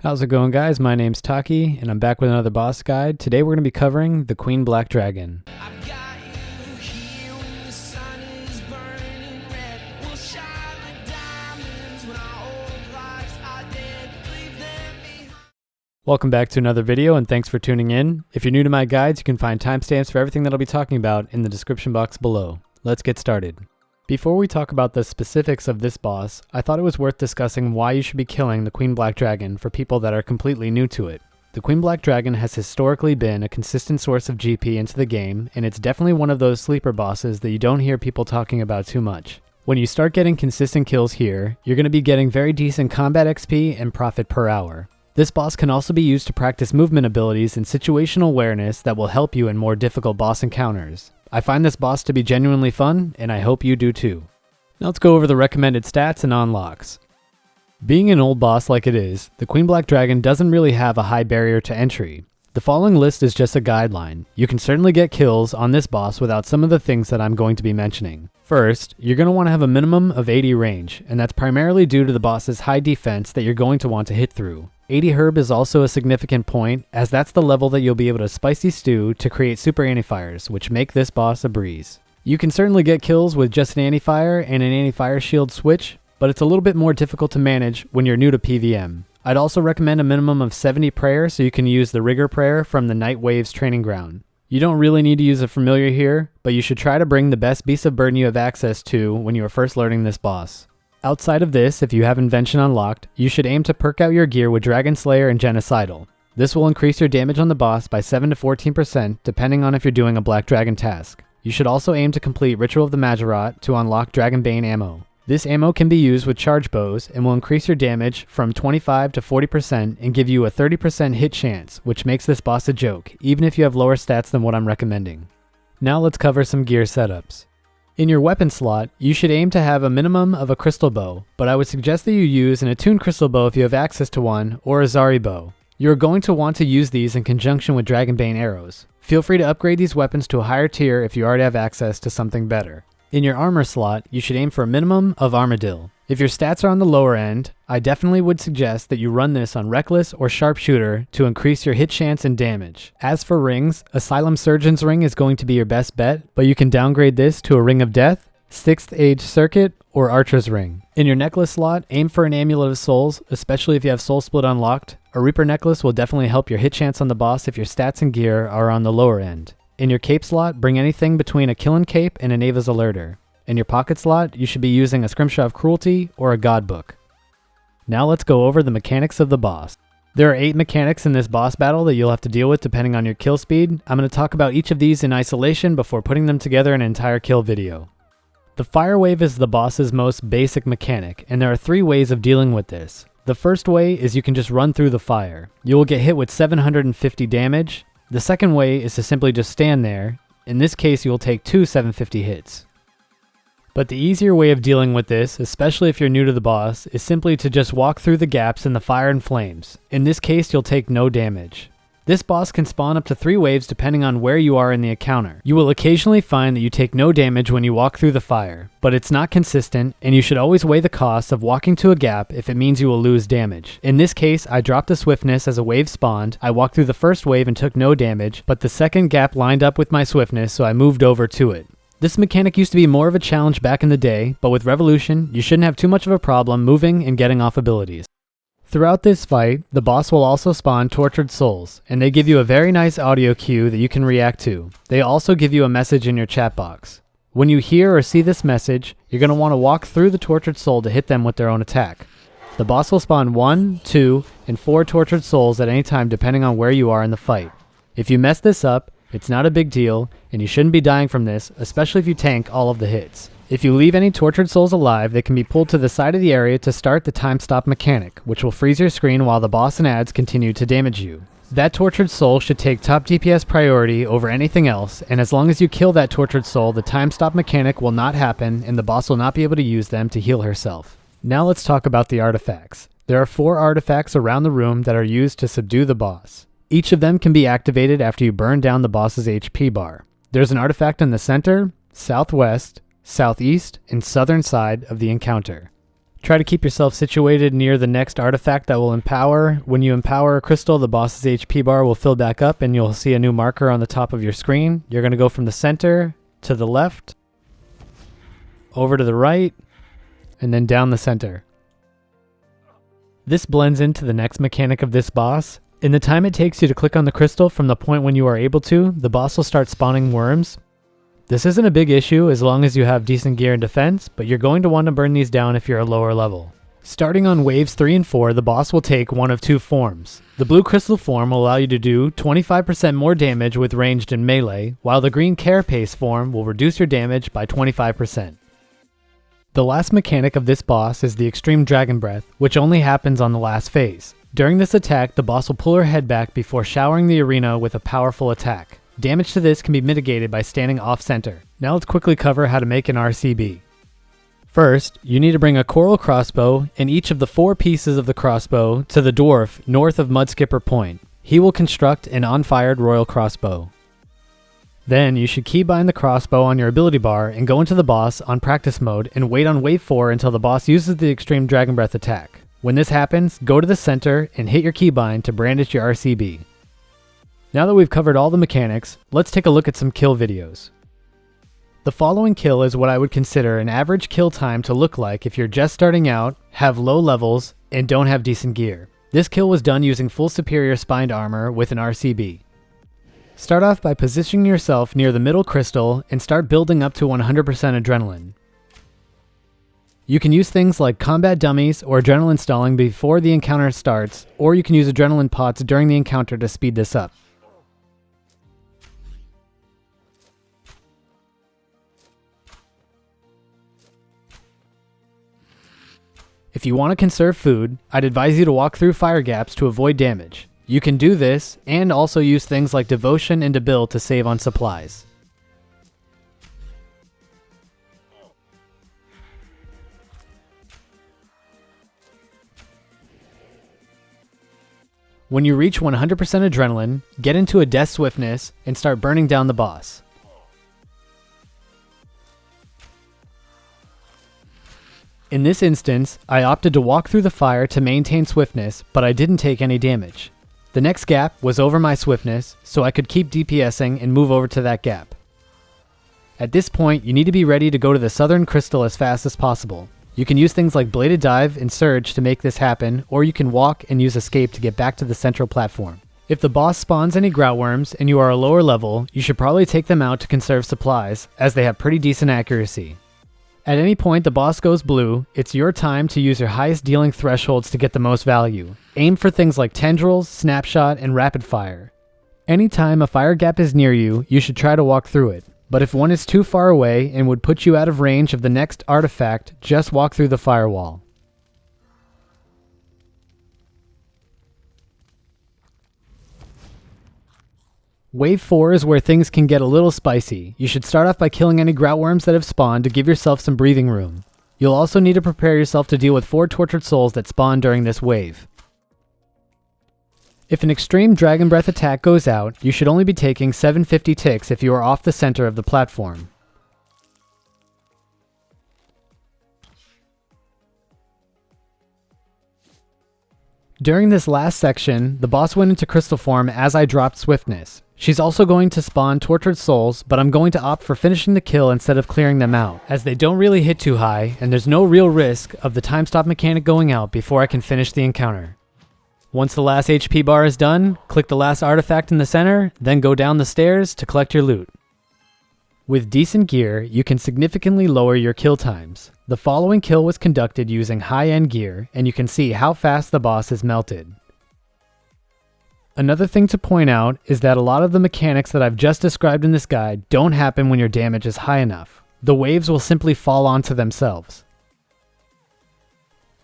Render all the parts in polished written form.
How's it going, guys? My name's Taki, and I'm back with another boss guide. Today we're going to be covering the Queen Black Dragon. I've got you here when the sun is burning red. We'll shine like diamonds when our old lives are dead. Leave them behind. Welcome back to another video, and thanks for tuning in. If you're new to my guides, you can find timestamps for everything that I'll be talking about in the description box below. Let's get started. Before we talk about the specifics of this boss, I thought it was worth discussing why you should be killing the Queen Black Dragon for people that are completely new to it. The Queen Black Dragon has historically been a consistent source of GP into the game, and it's definitely one of those sleeper bosses that you don't hear people talking about too much. When you start getting consistent kills here, you're going to be getting very decent combat XP and profit per hour. This boss can also be used to practice movement abilities and situational awareness that will help you in more difficult boss encounters. I find this boss to be genuinely fun, and I hope you do too. Now let's go over the recommended stats and unlocks. Being an old boss like it is, the Queen Black Dragon doesn't really have a high barrier to entry. The following list is just a guideline. You can certainly get kills on this boss without some of the things that I'm going to be mentioning. First, you're going to want to have a minimum of 80 range, and that's primarily due to the boss's high defense that you're going to want to hit through. 80 herb is also a significant point, as that's the level that you'll be able to spicy stew to create super anti-fires, which make this boss a breeze. You can certainly get kills with just an anti-fire and an anti-fire shield switch, but it's a little bit more difficult to manage when you're new to PvM. I'd also recommend a minimum of 70 prayer so you can use the Rigor prayer from the Night Waves training ground. You don't really need to use a familiar here, but you should try to bring the best beast of burden you have access to when you are first learning this boss. Outside of this, if you have Invention unlocked, you should aim to perk out your gear with Dragon Slayer and Genocidal. This will increase your damage on the boss by 7 to 14% depending on if you're doing a Black Dragon task. You should also aim to complete Ritual of the Majorot to unlock Dragonbane ammo. This ammo can be used with charge bows and will increase your damage from 25 to 40% and give you a 30% hit chance, which makes this boss a joke, even if you have lower stats than what I'm recommending. Now let's cover some gear setups. In your weapon slot, you should aim to have a minimum of a crystal bow, but I would suggest that you use an attuned crystal bow if you have access to one, or a Zari bow. You are going to want to use these in conjunction with Dragonbane arrows. Feel free to upgrade these weapons to a higher tier if you already have access to something better. In your armor slot, you should aim for a minimum of Armadillo. If your stats are on the lower end, I definitely would suggest that you run this on Reckless or Sharpshooter to increase your hit chance and damage. As for rings, Asylum Surgeon's ring is going to be your best bet, but you can downgrade this to a Ring of Death, 6th Age Circuit, or Archer's Ring. In your necklace slot, aim for an Amulet of Souls, especially if you have Soul Split unlocked. A Reaper necklace will definitely help your hit chance on the boss if your stats and gear are on the lower end. In your cape slot, bring anything between a Killin' Cape and a Ava's Alerter. In your pocket slot, you should be using a Scrimshaw of Cruelty or a God Book. Now let's go over the mechanics of the boss. There are 8 mechanics in this boss battle that you'll have to deal with depending on your kill speed. I'm going to talk about each of these in isolation before putting them together in an entire kill video. The Fire Wave is the boss's most basic mechanic, and there are 3 ways of dealing with this. The first way is you can just run through the fire. You will get hit with 750 damage. The second way is to simply just stand there. In this case, you will take 2 750 hits. But the easier way of dealing with this, especially if you're new to the boss, is simply to just walk through the gaps in the fire and flames. In this case, you'll take no damage. This boss can spawn up to 3 waves depending on where you are in the encounter. You will occasionally find that you take no damage when you walk through the fire, but it's not consistent, and you should always weigh the cost of walking to a gap if it means you will lose damage. In this case, I dropped the swiftness as a wave spawned. I walked through the first wave and took no damage, but the second gap lined up with my swiftness, so I moved over to it. This mechanic used to be more of a challenge back in the day, but with Revolution, you shouldn't have too much of a problem moving and getting off abilities. Throughout this fight, the boss will also spawn Tortured Souls, and they give you a very nice audio cue that you can react to. They also give you a message in your chat box. When you hear or see this message, you're going to want to walk through the Tortured Soul to hit them with their own attack. The boss will spawn 1, 2, and 4 Tortured Souls at any time depending on where you are in the fight. If you mess this up, it's not a big deal, and you shouldn't be dying from this, especially if you tank all of the hits. If you leave any Tortured Souls alive, they can be pulled to the side of the area to start the time stop mechanic, which will freeze your screen while the boss and ads continue to damage you. That Tortured Soul should take top DPS priority over anything else, and as long as you kill that Tortured Soul, the time stop mechanic will not happen, and the boss will not be able to use them to heal herself. Now let's talk about the artifacts. There are 4 artifacts around the room that are used to subdue the boss. Each of them can be activated after you burn down the boss's HP bar. There's an artifact in the center, southwest, southeast, and southern side of the encounter. Try to keep yourself situated near the next artifact that will empower. When you empower a crystal, the boss's HP bar will fill back up and you'll see a new marker on the top of your screen. You're going to go from the center to the left, over to the right, and then down the center. This blends into the next mechanic of this boss. In the time it takes you to click on the crystal from the point when you are able to, the boss will start spawning worms. This isn't a big issue as long as you have decent gear and defense, but you're going to want to burn these down if you're a lower level. Starting on waves 3 and 4, the boss will take one of two forms. The blue crystal form will allow you to do 25% more damage with ranged and melee, while the green carapace form will reduce your damage by 25%. The last mechanic of this boss is the extreme dragon breath, which only happens on the last phase. During this attack, the boss will pull her head back before showering the arena with a powerful attack. Damage to this can be mitigated by standing off-center. Now let's quickly cover how to make an RCB. First, you need to bring a coral crossbow and each of the 4 pieces of the crossbow to the dwarf north of Mudskipper Point. He will construct an unfired royal crossbow. Then you should keybind the crossbow on your ability bar and go into the boss on practice mode and wait on wave 4 until the boss uses the extreme dragon breath attack. When this happens, go to the center and hit your keybind to brandish your RCB. Now that we've covered all the mechanics, let's take a look at some kill videos. The following kill is what I would consider an average kill time to look like if you're just starting out, have low levels, and don't have decent gear. This kill was done using full superior spined armor with an RCB. Start off by positioning yourself near the middle crystal and start building up to 100% adrenaline. You can use things like combat dummies or adrenaline stalling before the encounter starts, or you can use adrenaline pots during the encounter to speed this up. If you want to conserve food, I'd advise you to walk through fire gaps to avoid damage. You can do this, and also use things like Devotion and Debil to save on supplies. When you reach 100% adrenaline, get into a Death Swiftness and start burning down the boss. In this instance, I opted to walk through the fire to maintain swiftness, but I didn't take any damage. The next gap was over my swiftness, so I could keep DPSing and move over to that gap. At this point, you need to be ready to go to the southern crystal as fast as possible. You can use things like Bladed Dive and Surge to make this happen, or you can walk and use Escape to get back to the central platform. If the boss spawns any groutworms and you are a lower level, you should probably take them out to conserve supplies, as they have pretty decent accuracy. At any point the boss goes blue, it's your time to use your highest dealing thresholds to get the most value. Aim for things like Tendrils, Snapshot, and Rapid Fire. Anytime a fire gap is near you, you should try to walk through it. But if one is too far away and would put you out of range of the next artifact, just walk through the firewall. Wave 4 is where things can get a little spicy. You should start off by killing any groutworms that have spawned to give yourself some breathing room. You'll also need to prepare yourself to deal with 4 tortured souls that spawn during this wave. If an extreme Dragon Breath attack goes out, you should only be taking 750 ticks if you are off the center of the platform. During this last section, the boss went into crystal form as I dropped swiftness. She's also going to spawn tortured souls, but I'm going to opt for finishing the kill instead of clearing them out, as they don't really hit too high, and there's no real risk of the time stop mechanic going out before I can finish the encounter. Once the last HP bar is done, click the last artifact in the center, then go down the stairs to collect your loot. With decent gear, you can significantly lower your kill times. The following kill was conducted using high-end gear, and you can see how fast the boss is melted. Another thing to point out is that a lot of the mechanics that I've just described in this guide don't happen when your damage is high enough. The waves will simply fall onto themselves.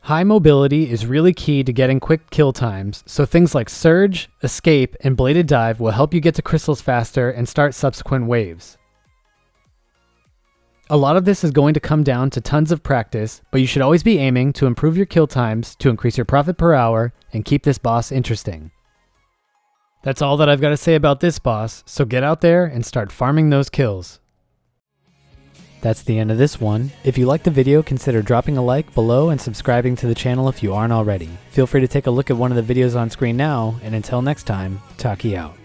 High mobility is really key to getting quick kill times, so things like Surge, Escape, and Bladed Dive will help you get to crystals faster and start subsequent waves. A lot of this is going to come down to tons of practice, but you should always be aiming to improve your kill times to increase your profit per hour and keep this boss interesting. That's all that I've got to say about this boss, so get out there and start farming those kills. That's the end of this one. If you liked the video, consider dropping a like below and subscribing to the channel if you aren't already. Feel free to take a look at one of the videos on screen now, and until next time, Taki out.